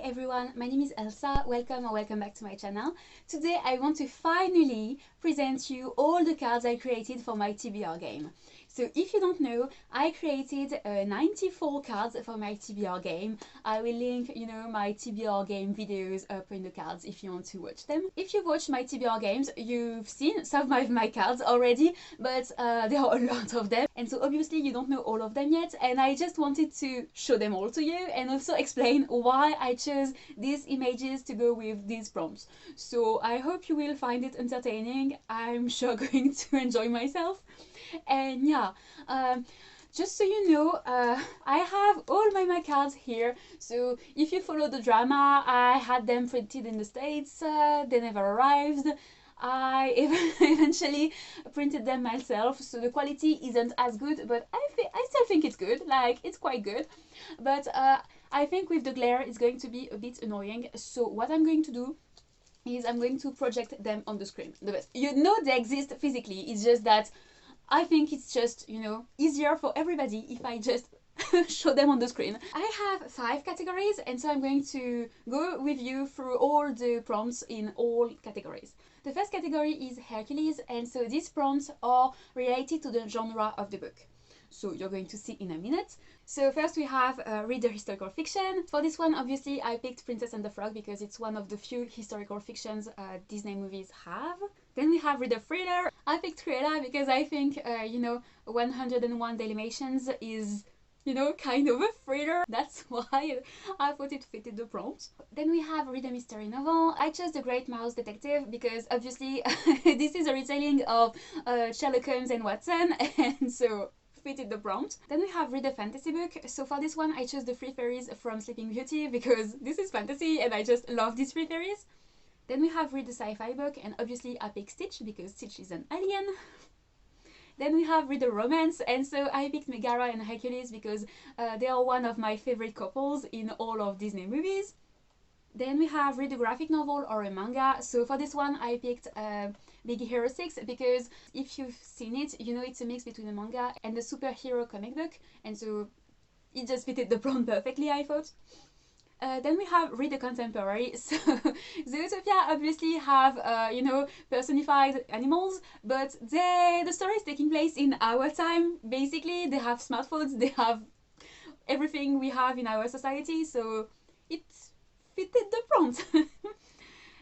everyone, my name is Elsa. Welcome or welcome back to my channel. Today I want to finally present you all the cards I created for my TBR game. So if you don't know, I created 94 cards for my TBR game. I will link, my TBR game videos up in the cards if you want to watch them. If you've watched my TBR games, you've seen some of my cards already, but there are a lot of them. And so obviously you don't know all of them yet, and I just wanted to show them all to you and also explain why I chose these images to go with these prompts. So I hope you will find it entertaining. I'm sure going to enjoy myself. And yeah, just so you know, I have all my cards here. So if you follow the drama, I had them printed in the States. They never arrived. I eventually printed them myself, so the quality isn't as good, but I still think it's good. Like, it's quite good, but I think with the glare it's going to be a bit annoying. So what I'm going to do is I'm going to project them on the screen. The best, they exist physically. It's just that I think it's just, easier for everybody if I just show them on the screen. I have 5 categories, and so I'm going to go with you through all the prompts in all categories. The first category is Hercules, and so these prompts are related to the genre of the book. So you're going to see in a minute. So first we have read the historical fiction. For this one, obviously, I picked Princess and the Frog because it's one of the few historical fictions Disney movies have. Then we have read a thriller. I picked Cruella because I think, 101 Dalmatians is, kind of a thriller. That's why I thought it fitted the prompt. Then we have read a mystery novel. I chose The Great Mouse Detective because obviously this is a retelling of Sherlock Holmes and Watson, and so fitted the prompt. Then we have read a fantasy book. So for this one I chose The Three Fairies from Sleeping Beauty because this is fantasy and I just love these 3 fairies. Then we have read a sci-fi book, and obviously I picked Stitch because Stitch is an alien. Then we have read a romance, and so I picked Megara and Hercules because they are one of my favorite couples in all of Disney movies. Then we have read a graphic novel or a manga. So for this one I picked Big Hero 6 because if you've seen it, it's a mix between a manga and a superhero comic book, and so it just fitted the prompt perfectly, I thought. Then we have read a contemporary. So Zootopia obviously have personified animals, but the story is taking place in our time. Basically they have smartphones, they have everything we have in our society, so it fitted the prompt.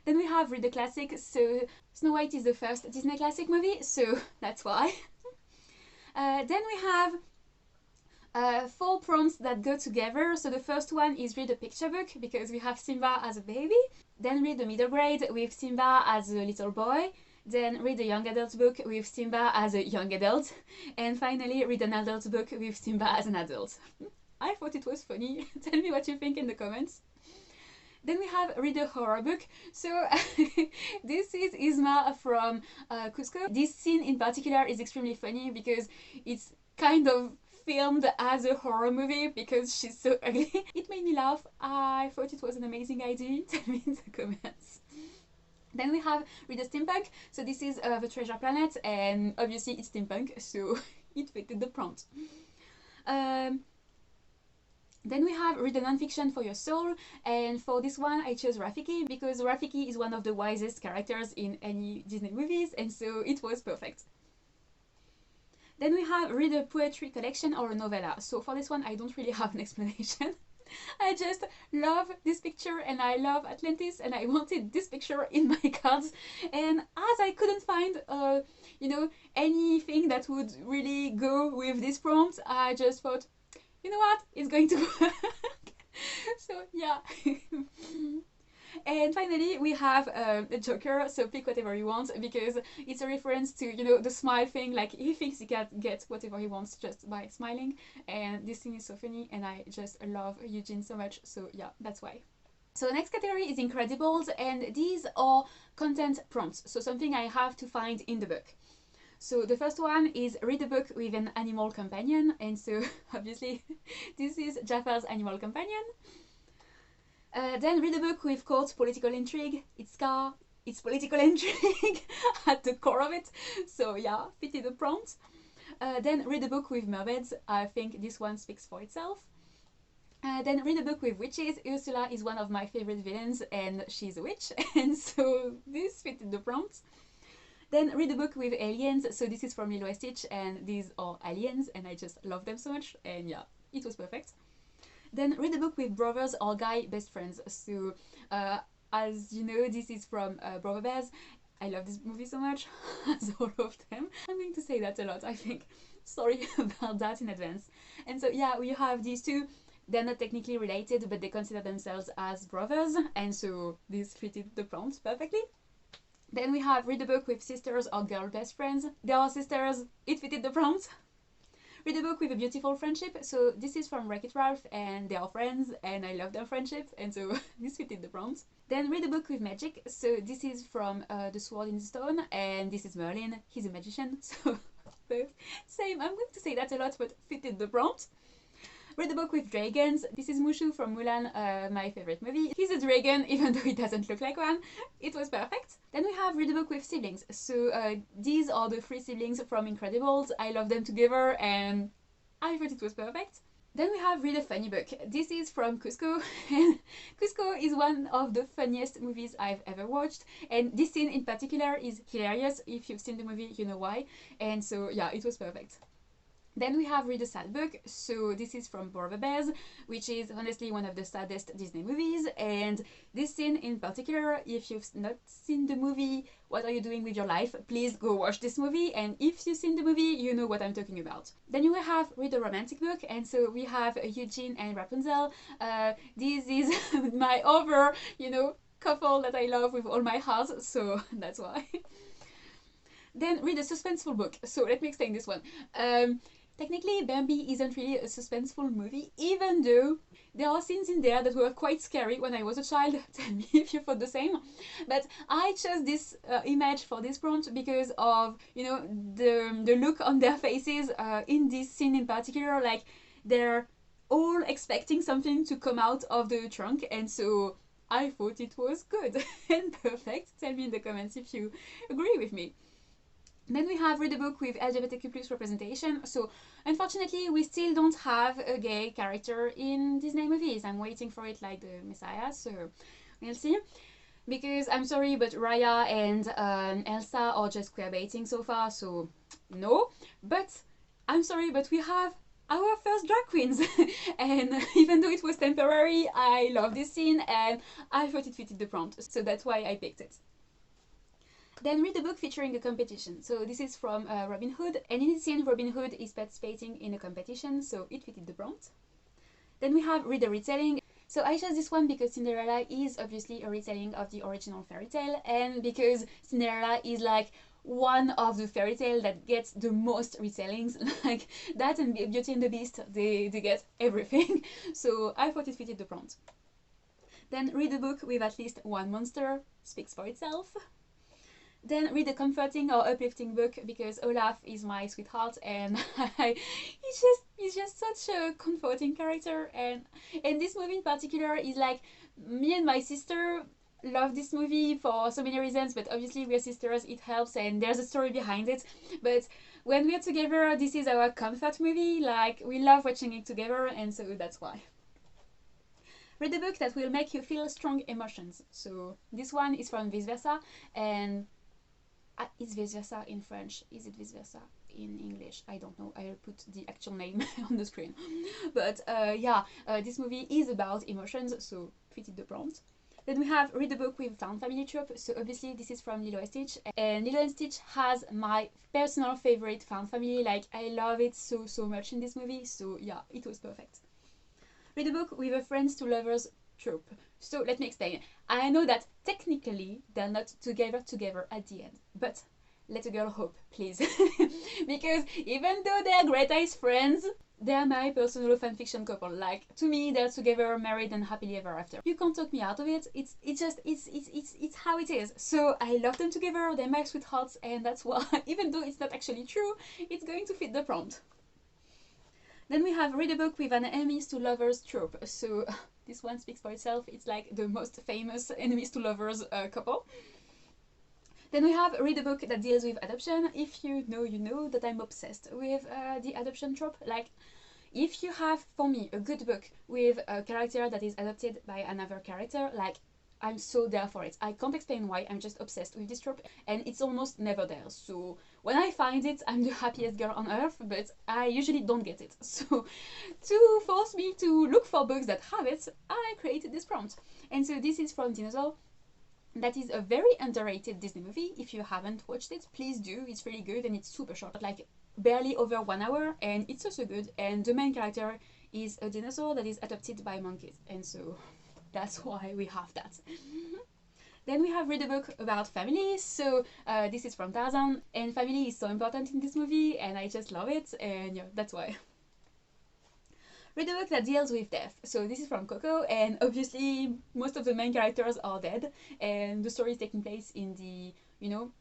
Then we have read a classic. So Snow White is the first Disney classic movie, so that's why. Then we have 4 prompts that go together. So the first one is read a picture book because we have Simba as a baby. Then read a middle grade with Simba as a little boy. Then read a young adult book with Simba as a young adult. And finally read an adult book with Simba as an adult. I thought it was funny. Tell me what you think in the comments. Then we have read a horror book. So this is Isma from Cusco. This scene in particular is extremely funny because it's kind of filmed as a horror movie because she's so ugly. It made me laugh. I thought it was an amazing idea. Tell me in the comments. Then we have read a steampunk. So this is the Treasure Planet, and obviously it's steampunk, so it fitted the prompt. Then we have read a non-fiction for your soul, and for this one I chose Rafiki because Rafiki is one of the wisest characters in any Disney movies, and so it was perfect. Then we have read a poetry collection or a novella. So for this one I don't really have an explanation. I just love this picture and I love Atlantis and I wanted this picture in my cards, and as I couldn't find anything that would really go with this prompt, I just thought, you know what, it's going to work. So yeah. And finally we have a Joker, so pick whatever you want because it's a reference to the smile thing. Like, he thinks he can get whatever he wants just by smiling, and this thing is so funny and I just love Eugene so much, so yeah, that's why. So next category is Incredibles, and these are content prompts, so something I have to find in the book. So the first one is read a book with an animal companion, and so obviously this is Jaffar's animal companion. Then read a book with quote political intrigue. It's political intrigue at the core of it, so yeah, fitted the prompt. Then read a book with mermaids. I think this one speaks for itself. Then read a book with witches. Ursula is one of my favorite villains and she's a witch, and so this fitted the prompt. Then read a book with aliens. So this is from Lilo and Stitch and these are aliens and I just love them so much, and yeah, it was perfect. Then read a book with brothers or guy best friends. So as you know, this is from Brother Bears. I love this movie so much, as all of them. I'm going to say that a lot, I think. Sorry about that in advance. And so yeah, we have these two. They're not technically related, but they consider themselves as brothers, and so this fitted the prompt perfectly. Then we have read a book with sisters or girl best friends. They are sisters, it fitted the prompt. Read a book with a beautiful friendship. So this is from Wreck-It Ralph and they are friends and I love their friendship, and so this fitted the prompt. Then read a book with magic. So this is from The Sword in the Stone and this is Merlin. He's a magician, so same. I'm going to say that a lot, but fitted the prompt. Read a book with dragons. This is Mushu from Mulan, my favorite movie. He's a dragon, even though he doesn't look like one. It was perfect. Then we have read a book with siblings. So these are the three siblings from Incredibles. I love them together and I thought it was perfect. Then we have read a funny book. This is from Cusco. Cusco is one of the funniest movies I've ever watched, and this scene in particular is hilarious. If you've seen the movie, you know why. And so yeah, it was perfect. Then we have read a sad book. So this is from Brother Bears, which is honestly one of the saddest Disney movies. And this scene in particular, if you've not seen the movie, what are you doing with your life? Please go watch this movie. And if you've seen the movie, you know what I'm talking about. Then you will have read a romantic book. And so we have Eugene and Rapunzel. This is my other, couple that I love with all my heart. So that's why. Then read a suspenseful book. So let me explain this one. Technically, Bambi isn't really a suspenseful movie, even though there are scenes in there that were quite scary when I was a child. Tell me if you thought the same. But I chose this image for this prompt because of, the look on their faces in this scene in particular. Like, they're all expecting something to come out of the trunk, and so I thought it was good and perfect. Tell me in the comments if you agree with me. Then we have read a book with LGBTQ+ representation. So unfortunately, we still don't have a gay character in Disney movies. I'm waiting for it like the Messiah, so we'll see. Because I'm sorry, but Raya and Elsa are just queerbaiting so far, so no. But I'm sorry, but we have our first drag queens. And even though it was temporary, I love this scene and I thought it fitted the prompt, so that's why I picked it. Then read a book featuring a competition. So this is from Robin Hood, and in this scene Robin Hood is participating in a competition, so it fitted the prompt. Then we have read a retelling. So I chose this one because Cinderella is obviously a retelling of the original fairy tale, and because Cinderella is like one of the fairy tale that gets the most retellings. Like that and Beauty and the Beast, they get everything. So I thought it fitted the prompt. Then read a book with at least one monster. Speaks for itself. Then read a comforting or uplifting book because Olaf is my sweetheart and he's just such a comforting character, and this movie in particular is like, me and my sister love this movie for so many reasons, but obviously we're sisters, it helps, and there's a story behind it. But when we're together, this is our comfort movie, like we love watching it together, and so that's why. Read a book that will make you feel strong emotions. So this one is from Vice Versa, and it's vice versa in French. Is it vice versa in English? I don't know. I'll put the actual name on the screen. But this movie is about emotions, so fitted the prompt. Then we have read a book with found family trope. So obviously this is from Lilo and Stitch, and Lilo and Stitch has my personal favorite found family. Like I love it so much in this movie. So yeah, it was perfect. Read a book with a friends to lovers trope. So let me explain. I know that technically they're not together at the end, but let a girl hope, please. Because even though they are great as friends, they're my personal fanfiction couple. Like, to me, they're together, married, and happily ever after. You can't talk me out of it. It's how it is. So I love them together. They're my sweethearts, and that's why, even though it's not actually true, it's going to fit the prompt. Then we have read a book with an enemies to lovers trope. So this one speaks for itself. It's like the most famous enemies to lovers couple. Then we have read a book that deals with adoption. If you know, you know that I'm obsessed with the adoption trope. Like, if you have, for me, a good book with a character that is adopted by another character, like, I'm so there for it. I can't explain why, I'm just obsessed with this trope, and it's almost never there. So when I find it, I'm the happiest girl on earth, but I usually don't get it. So to force me to look for books that have it, I created this prompt. And so this is from Dinosaur. That is a very underrated Disney movie. If you haven't watched it, please do. It's really good and it's super short, like barely over 1 hour, and it's also good. And the main character is a dinosaur that is adopted by monkeys, and so that's why we have that. Then we have read a book about family. So this is from Tarzan, and family is so important in this movie, and I just love it, and yeah, that's why. Read a book that deals with death. So this is from Coco, and obviously most of the main characters are dead, and the story is taking place in the, you know,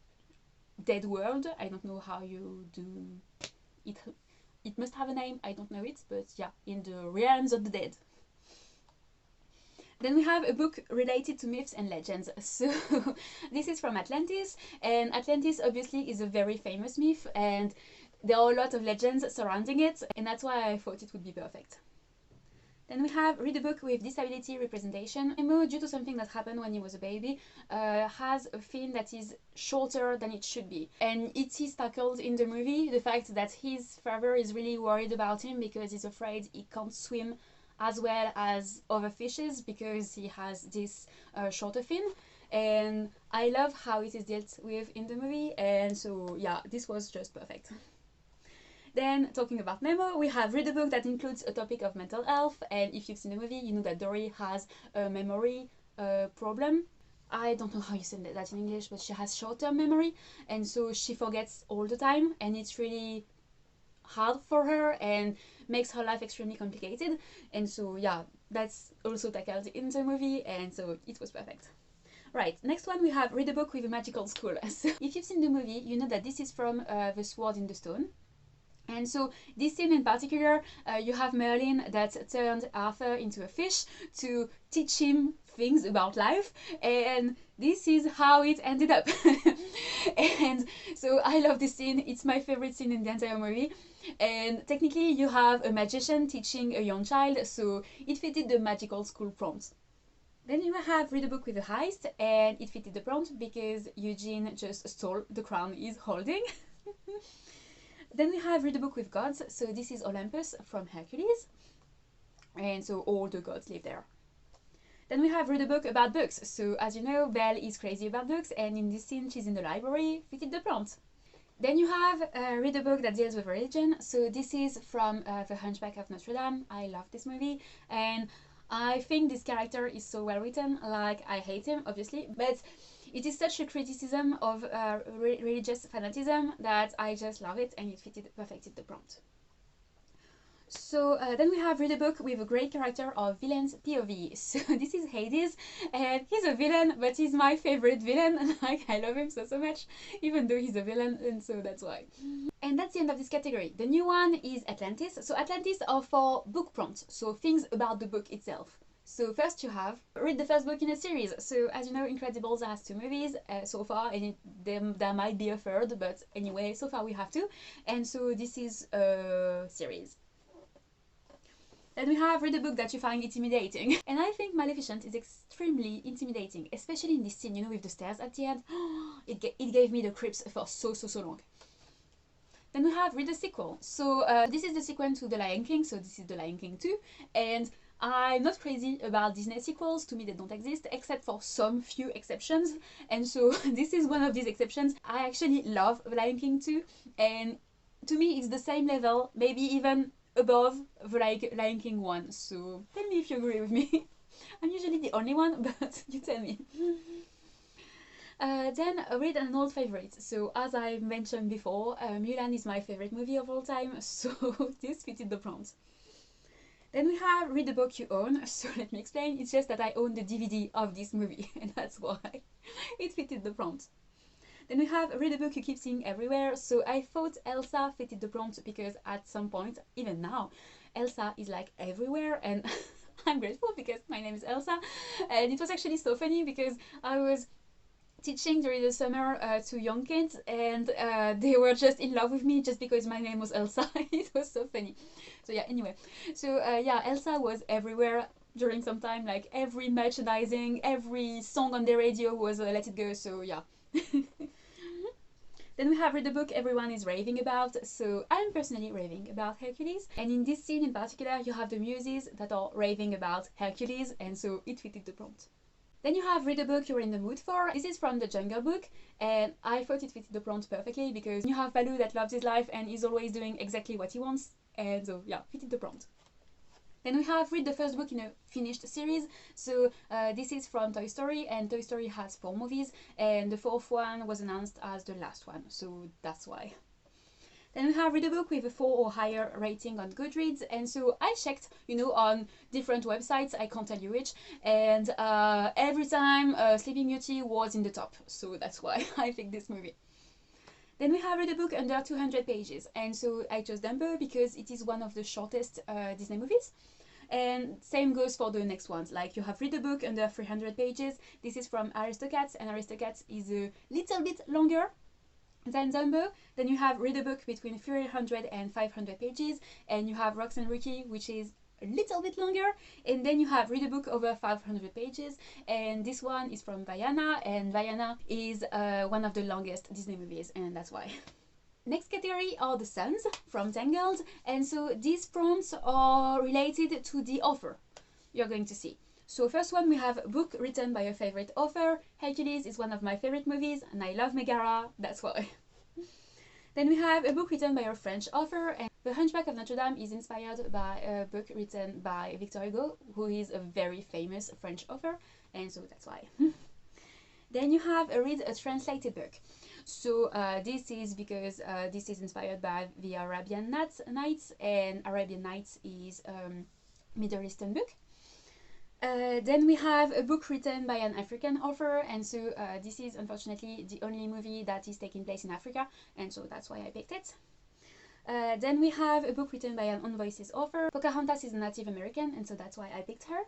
dead world. I don't know how you do it. It must have a name, I don't know it, but yeah, in the realms of the dead. Then we have a book related to myths and legends. So this is from Atlantis, and Atlantis obviously is a very famous myth, and there are a lot of legends surrounding it, and that's why I thought it would be perfect. Then we have read a book with disability representation. Nemo, due to something that happened when he was a baby, has a fin that is shorter than it should be. And it is tackled in the movie, the fact that his father is really worried about him because he's afraid he can't swim as well as other fishes because he has this shorter fin. And I love how it is dealt with in the movie, and so yeah, this was just perfect. Then, talking about Nemo, we have read a book that includes a topic of mental health, and if you've seen the movie, you know that Dory has a memory problem. I don't know how you say that in English, but she has short-term memory, and so she forgets all the time, and it's really hard for her and makes her life extremely complicated. And so yeah, that's also tackled in the movie, and so it was perfect. Right, next one we have read a book with a magical school. So if you've seen the movie, you know that this is from The Sword in the Stone. And so this scene in particular, you have Merlin that turned Arthur into a fish to teach him things about life, and this is how it ended up. And so I love this scene, it's my favorite scene in the entire movie. And technically you have a magician teaching a young child, so it fitted the magical school prompt. Then you have read a book with a heist, and it fitted the prompt because Eugene just stole the crown he's holding. Then we have read a book with gods, so this is Olympus from Hercules, and so all the gods live there. Then we have read a book about books, so as you know, Belle is crazy about books, and in this scene she's in the library, fitted the prompt. Then you have read a book that deals with religion, so this is from The Hunchback of Notre Dame. I love this movie, and I think this character is so well written. Like, I hate him, obviously, but it is such a criticism of religious fanaticism that I just love it, and it perfected the prompt. So then we have read a book with a great character of villain's POV. So this is Hades, and he's a villain, but he's my favorite villain. Like, I love him so much, even though he's a villain, and so that's why. And that's the end of this category. The new one is Atlantis. So Atlantis are for book prompts, so things about the book itself. So first you have read the first book in a series. So as you know, Incredibles has 2 movies so far, and there might be a third, but anyway, so far we have 2. And so this is a series. Then we have read a book that you find intimidating. And I think Maleficent is extremely intimidating, especially in this scene, you know, with the stairs at the end. It gave me the creeps for so long. Then we have read a sequel. So this is the sequel to The Lion King, so this is The Lion King 2. And I'm not crazy about Disney sequels. To me, they don't exist, except for some few exceptions. And so this is one of these exceptions. I actually love The Lion King 2, and to me it's the same level, maybe even above The Lion King 1. So tell me if you agree with me. I'm usually the only one, but you tell me. Then read an old favorite. So as I mentioned before, Mulan is my favorite movie of all time, so this fitted the prompt. Then we have read the book you own. So let me explain. It's just that I own the DVD of this movie, and that's why it fitted the prompt. Then we have read a book you keep seeing everywhere. So I thought Elsa fitted the prompt because at some point, even now, Elsa is like everywhere, and I'm grateful because my name is Elsa. And it was actually so funny because I was teaching during the summer to young kids, and they were just in love with me just because my name was Elsa. It was so funny. So yeah, anyway, so yeah, Elsa was everywhere during some time, like every merchandising, every song on the radio was Let It Go. So yeah. Then we have Read the Book Everyone is Raving About. So I'm personally raving about Hercules, and in this scene in particular you have the muses that are raving about Hercules, and so it fitted the prompt. Then you have Read a Book You're in the Mood For. This is from the Jungle Book, and I thought it fitted the prompt perfectly because you have Baloo that loves his life and is always doing exactly what he wants, and so yeah, fitted the prompt. Then we have Read the first book in a finished series. So this is from Toy Story, and Toy Story has 4 movies, and the 4th one was announced as the last one, so that's why. Then we have Read a Book with a 4 or higher rating on Goodreads, and so I checked, you know, on different websites, I can't tell you which, and every time Sleeping Beauty was in the top, so that's why I picked this movie. Then we have Read a Book under 200 pages, and so I chose Dumbo because it is one of the shortest Disney movies. And same goes for the next ones, like you have Read a Book under 300 pages. This is from Aristocats, and Aristocats is a little bit longer than Dumbo. Then you have Read a Book between 300 and 500 pages, and you have Rox and Rookie, which is a little bit longer, and then you have Read a Book over 500 pages, and this one is from Vaiana, and Vaiana is one of the longest Disney movies, and that's why. Next category are the sons from Tangled, and so these prompts are related to the author you're going to see. So first one, we have a book written by a favorite author. Hercules is one of my favorite movies, and I love Megara, that's why. Then we have a book written by a French author, and The Hunchback of Notre Dame is inspired by a book written by Victor Hugo, who is a very famous French author, and so that's why. Then you have read a translated book. So this is because this is inspired by the Arabian Nights, and Arabian Nights is a Middle Eastern book. Then we have a book written by an African author, and so this is unfortunately the only movie that is taking place in Africa, and so that's why I picked it. Then we have a book written by an On Voices author. Pocahontas is a Native American, and so that's why I picked her.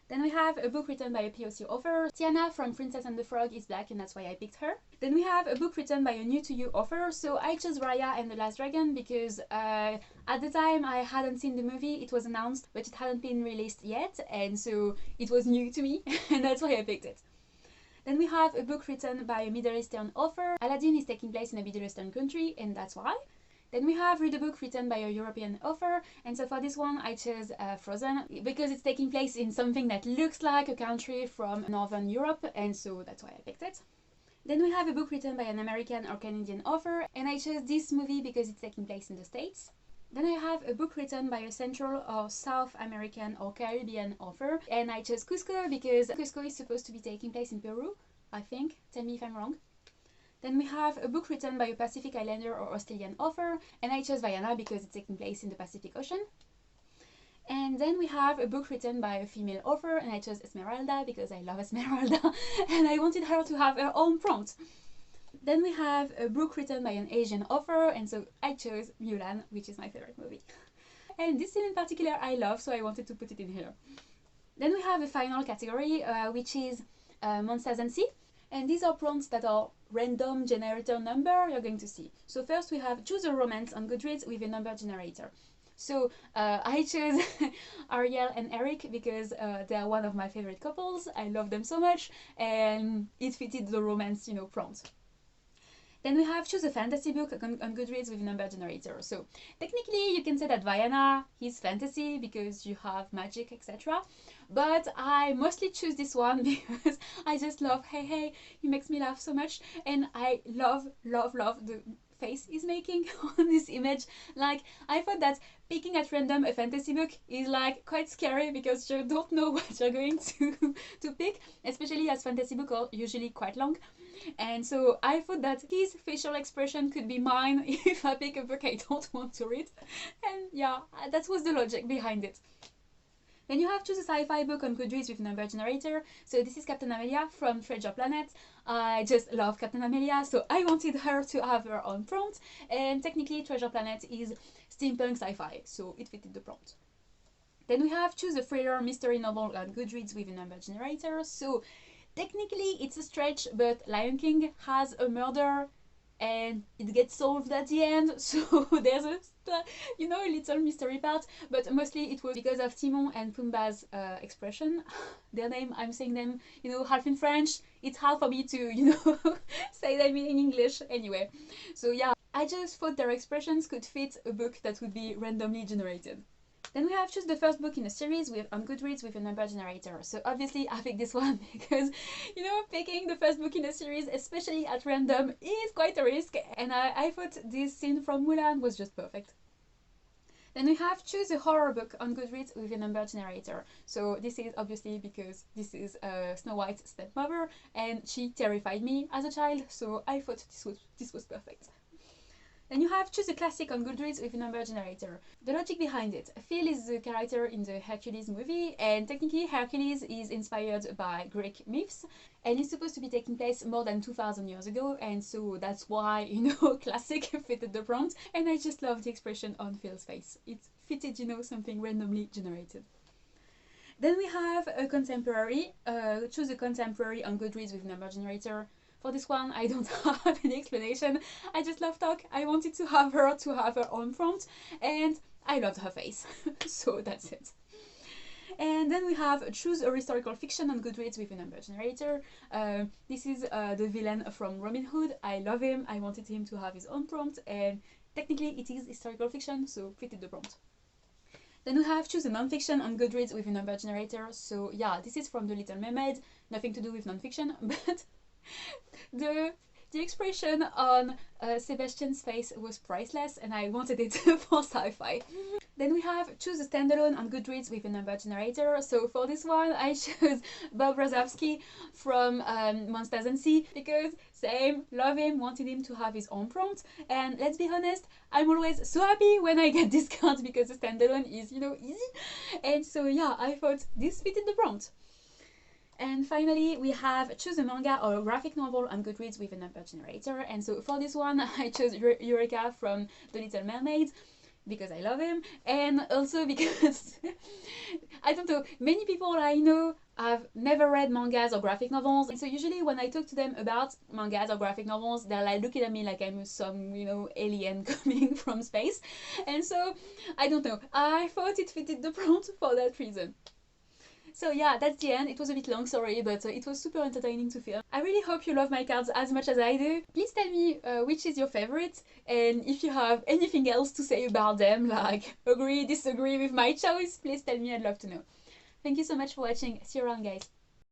Then we have a book written by a POC author. Tiana from Princess and the Frog is black, and that's why I picked her. Then we have a book written by a new to you author. So I chose Raya and the Last Dragon because at the time I hadn't seen the movie. It was announced, but it hadn't been released yet, and so it was new to me, and that's why I picked it. Then we have a book written by a Middle Eastern author. Aladdin is taking place in a Middle Eastern country, and that's why. Then we have Read a Book written by a European author, and so for this one I chose Frozen because it's taking place in something that looks like a country from Northern Europe, and so that's why I picked it. Then we have a book written by an American or Canadian author, and I chose this movie because it's taking place in the States. Then I have a book written by a Central or South American or Caribbean author, and I chose Cusco because Cusco is supposed to be taking place in Peru, I think. Tell me if I'm wrong. Then we have a book written by a Pacific Islander or Australian author, and I chose Vaiana because it's taking place in the Pacific Ocean. And then we have a book written by a female author, and I chose Esmeralda because I love Esmeralda and I wanted her to have her own prompt. Then we have a book written by an Asian author, and so I chose Mulan, which is my favorite movie. And this scene in particular I love, so I wanted to put it in here. Then we have a final category, which is Monsters and Sea. And these are prompts that are random generator number you're going to see. So first we have choose a romance on Goodreads with a number generator. So I chose Ariel and Eric because they are one of my favorite couples. I love them so much, and it fitted the romance, you know, prompt. Then we have choose a fantasy book on Goodreads with a number generator. So technically you can say that Vaiana is fantasy because you have magic, etc. But I mostly choose this one because I just love Hey Hey, he makes me laugh so much, and I love the face he's making on this image. Like, I thought that picking at random a fantasy book is like quite scary because you don't know what you're going to pick, especially as fantasy books are usually quite long. And so I thought that his facial expression could be mine if I pick a book I don't want to read. And yeah, that was the logic behind it. Then you have choose a sci-fi book on Goodreads with a number generator. So this is Captain Amelia from Treasure Planet. I just love Captain Amelia, so I wanted her to have her own prompt. And technically Treasure Planet is steampunk sci-fi, so it fitted the prompt. Then we have choose a thriller mystery novel on Goodreads with a number generator. So Technically it's a stretch, but Lion King has a murder and it gets solved at the end, so there's a you know, a little mystery part, but mostly it was because of Timon and Pumbaa's expression. Their name, I'm saying them, you know, half in French. It's hard for me to, you know, say them in English anyway. So yeah, I just thought their expressions could fit a book that would be randomly generated. Then we have choose the first book in a series with on Goodreads with a number generator. So obviously I picked this one because, you know, picking the first book in a series, especially at random, is quite a risk, and I thought this scene from Mulan was just perfect. Then we have choose a horror book on Goodreads with a number generator. So this is obviously because this is Snow White's stepmother and she terrified me as a child, so I thought this was perfect. Then you have choose a classic on Goodreads with a number generator. The logic behind it. Phil is the character in the Hercules movie, and technically Hercules is inspired by Greek myths and is supposed to be taking place more than 2000 years ago, and so that's why, you know, classic fitted the prompt, and I just love the expression on Phil's face. It fitted, you know, something randomly generated. Then we have a contemporary. Choose a contemporary on Goodreads with number generator. For this one, I don't have any explanation. I just love talk. I wanted to have her own prompt, and I loved her face. So that's it. And then we have choose a historical fiction on Goodreads with a number generator. This is the villain from Robin Hood. I love him. I wanted him to have his own prompt, and technically it is historical fiction, so fitted the prompt. Then we have choose a non-fiction on Goodreads with a number generator. So yeah, this is from The Little Mermaid. Nothing to do with non-fiction, but the expression on Sebastian's face was priceless, and I wanted it for sci-fi. Then we have choose a standalone on Goodreads with a number generator. So for this one, I chose Bob Razowski from Monsters and Sea, because same, love him, wanted him to have his own prompt, and let's be honest, I'm always so happy when I get discounts because the standalone is, you know, easy, and so yeah, I thought this fitted the prompt. And finally, we have choose a manga or a graphic novel on Goodreads with a number generator. And so for this one, I chose Eureka from The Little Mermaid because I love him, and also because I don't know, many people I know have never read mangas or graphic novels, and so usually when I talk to them about mangas or graphic novels, they're like looking at me like I'm some, you know, alien coming from space, and so I don't know, I thought it fitted the prompt for that reason. So yeah, that's the end. It was a bit long, sorry, but it was super entertaining to film. I really hope you love my cards as much as I do. Please tell me which is your favorite, and if you have anything else to say about them, like agree, disagree with my choice, please tell me, I'd love to know. Thank you so much for watching. See you around, guys.